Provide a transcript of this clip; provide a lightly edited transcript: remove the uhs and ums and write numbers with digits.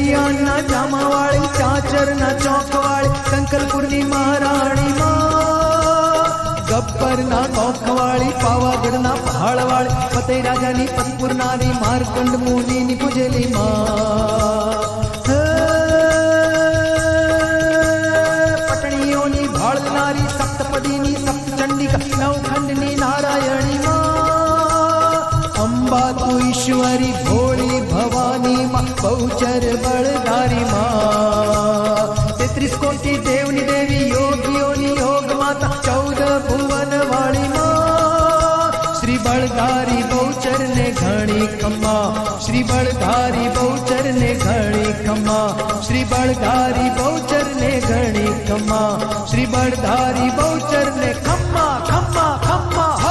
કડિયાના જામાવાળી, ચાચરના ચોકવાળી, કંકલપુરની મહારાણી માં, ગબ્બરના કોખવાળી, પાવાગઢના પહાડવાળી, ફતેહ રાજાની પતપુરનારી, માર્કંડ મુનિની પૂજેલી માં, પટણીઓની ભાળનારી, સપ્તપદીની સપ્તચંડિકા, નવખંડની નારાયણી માં, અંબા તું ઈશ્વરી ભોળી ભવાની માં, બહુચર બળધારી માં, 33 કોટી દેવની દેવી, યોગીઓની યોગ માતા, 14 ભુવન વાળી માં, શ્રી બળધારી બહુચર ને ઘણી ખમ્મા, શ્રી બળધારી બહુચર ને ઘણી ખમ્મા, શ્રી બળધારી બહુચર ને ઘણી ખમ્મા, શ્રી બળધારી બહુચર ને ખમ્મા ખમ્મા ખમ્મા.